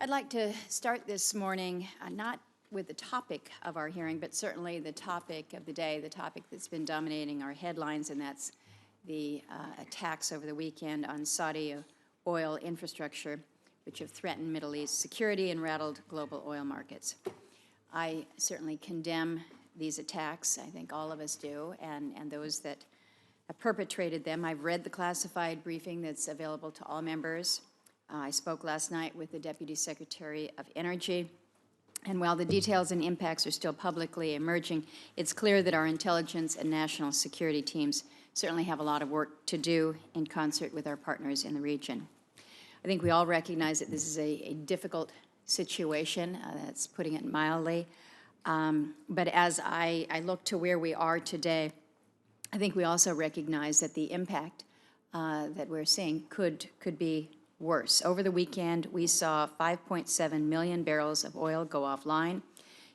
I'd like to start this morning not with the topic of our hearing, but certainly the topic of the day, the topic that's been dominating our headlines, and that's the attacks over the weekend on Saudi oil infrastructure, which have threatened Middle East security and rattled global oil markets. I certainly condemn these attacks. I think all of us do, and those that have perpetrated them. I've read the classified briefing that's available to all members. I spoke last night with the Deputy Secretary of Energy, and while the details and impacts are still publicly emerging, it's clear that our intelligence and national security teams certainly have a lot of work to do in concert with our partners in the region. I think we all recognize that this is a difficult situation, that's putting it mildly, but as I look to where we are today, I think we also recognize that the impact that we're seeing could be worse. Over the weekend, we saw 5.7 million barrels of oil go offline.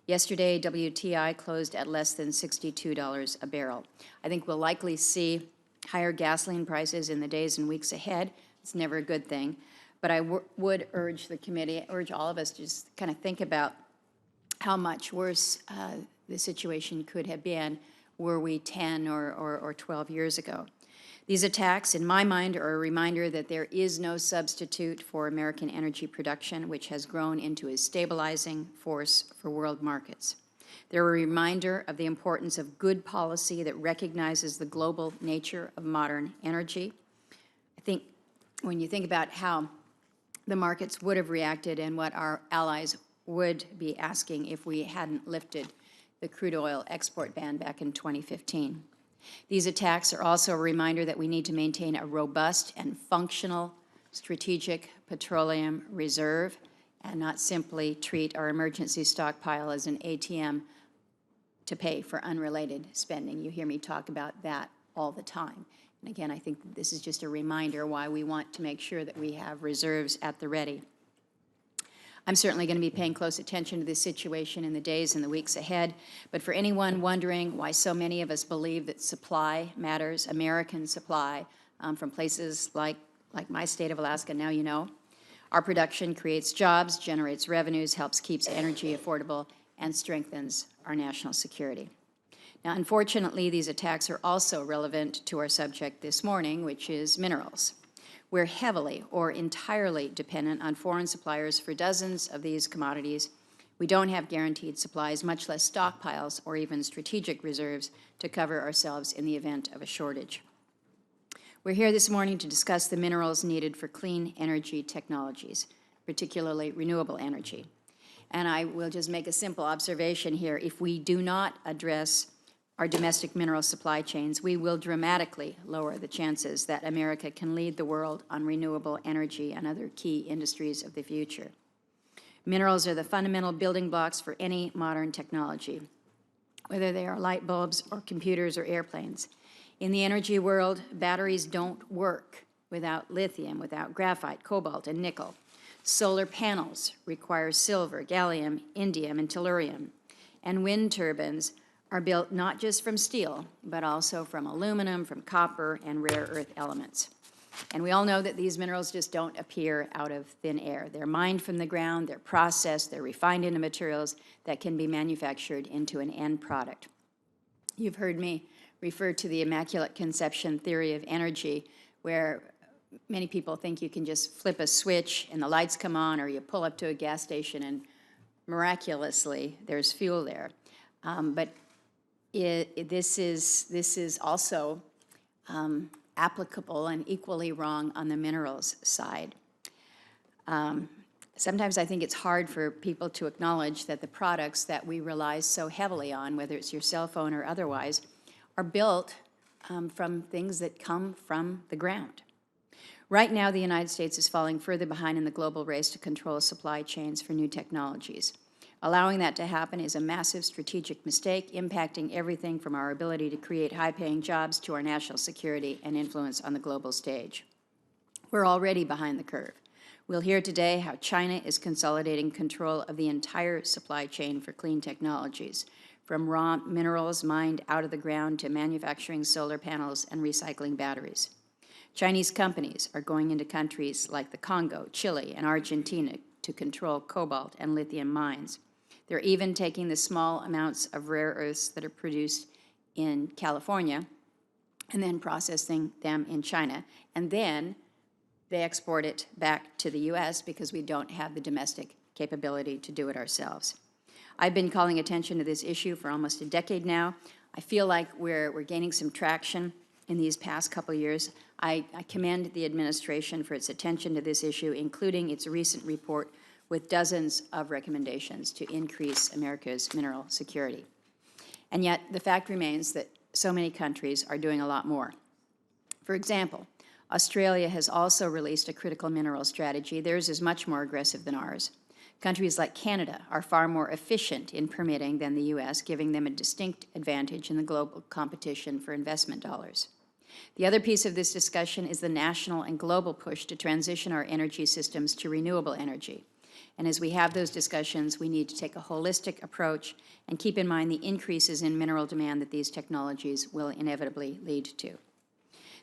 Yesterday, WTI closed at less than $62 a barrel. I think we'll likely see higher gasoline prices in the days and weeks ahead. It's never a good thing. But I would urge the committee, urge all of us to just kind of think about how much worse the situation could have been were we 10 or 12 years ago. These attacks, in my mind, are a reminder that there is no substitute for American energy production, which has grown into a stabilizing force for world markets. They're a reminder of the importance of good policy that recognizes the global nature of modern energy. I think when you think about how the markets would have reacted and what our allies would be asking if we hadn't lifted the crude oil export ban back in 2015. These attacks are also a reminder that we need to maintain a robust and functional strategic petroleum reserve and not simply treat our emergency stockpile as an ATM to pay for unrelated spending. You hear me talk about that all the time. And again, I think this is just a reminder why we want to make sure that we have reserves at the ready. I'm certainly going to be paying close attention to this situation in the days and the weeks ahead, but for anyone wondering why so many of us believe that supply matters, American supply from places like my state of Alaska, now you know, our production creates jobs, generates revenues, helps keeps energy affordable, and strengthens our national security. Now, unfortunately, these attacks are also relevant to our subject this morning, which is minerals. We're heavily or entirely dependent on foreign suppliers for dozens of these commodities. We don't have guaranteed supplies, much less stockpiles or even strategic reserves to cover ourselves in the event of a shortage. We're here this morning to discuss the minerals needed for clean energy technologies, particularly renewable energy. And I will just make a simple observation here. If we do not address our domestic mineral supply chains, we will dramatically lower the chances that America can lead the world on renewable energy and other key industries of the future. Minerals are the fundamental building blocks for any modern technology, whether they are light bulbs or computers or airplanes. In the energy world, batteries don't work without lithium, without graphite, cobalt, and nickel. Solar panels require silver, gallium, indium, and tellurium. And wind turbines are built not just from steel, but also from aluminum, from copper, and rare earth elements. And we all know that these minerals just don't appear out of thin air. They're mined from the ground, they're processed, they're refined into materials that can be manufactured into an end product. You've heard me refer to the Immaculate Conception theory of energy, where many people think you can just flip a switch and the lights come on, or you pull up to a gas station and miraculously there's fuel there. But this is also applicable and equally wrong on the minerals side. Sometimes I think it's hard for people to acknowledge that the products that we rely so heavily on, whether it's your cell phone or otherwise, are built from things that come from the ground. Right now, the United States is falling further behind in the global race to control supply chains for new technologies. Allowing that to happen is a massive strategic mistake, impacting everything from our ability to create high-paying jobs to our national security and influence on the global stage. We're already behind the curve. We'll hear today how China is consolidating control of the entire supply chain for clean technologies, from raw minerals mined out of the ground to manufacturing solar panels and recycling batteries. Chinese companies are going into countries like the Congo, Chile, and Argentina, to control cobalt and lithium mines. They're even taking the small amounts of rare earths that are produced in California and then processing them in China. And then they export it back to the U.S. because we don't have the domestic capability to do it ourselves. I've been calling attention to this issue for almost a decade now. I feel like we're gaining some traction in these past couple years. I commend the administration for its attention to this issue, including its recent report with dozens of recommendations to increase America's mineral security. And yet, the fact remains that so many countries are doing a lot more. For example, Australia has also released a critical mineral strategy. Theirs is much more aggressive than ours. Countries like Canada are far more efficient in permitting than the U.S., giving them a distinct advantage in the global competition for investment dollars. The other piece of this discussion is the national and global push to transition our energy systems to renewable energy. And as we have those discussions, we need to take a holistic approach and keep in mind the increases in mineral demand that these technologies will inevitably lead to.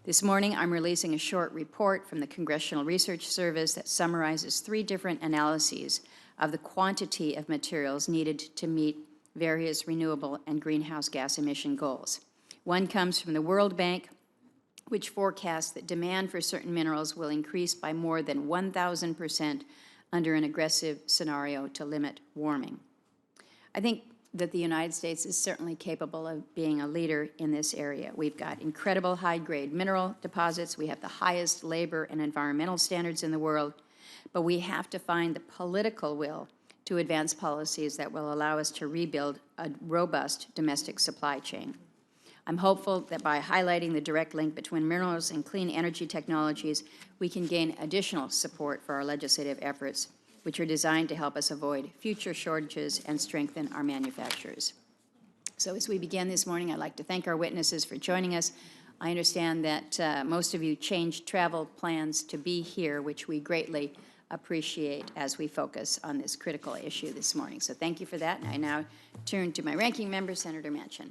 This morning, I'm releasing a short report from the Congressional Research Service that summarizes 3 different analyses of the quantity of materials needed to meet various renewable and greenhouse gas emission goals. One comes from the World Bank, which forecasts that demand for certain minerals will increase by more than 1,000% under an aggressive scenario to limit warming. I think that the United States is certainly capable of being a leader in this area. We've got incredible high-grade mineral deposits. We have the highest labor and environmental standards in the world, but we have to find the political will to advance policies that will allow us to rebuild a robust domestic supply chain. I'm hopeful that by highlighting the direct link between minerals and clean energy technologies, we can gain additional support for our legislative efforts, which are designed to help us avoid future shortages and strengthen our manufacturers. So as we begin this morning, I'd like to thank our witnesses for joining us. I understand that most of you changed travel plans to be here, which we greatly appreciate as we focus on this critical issue this morning. So thank you for that. And I now turn to my ranking member, Senator Manchin.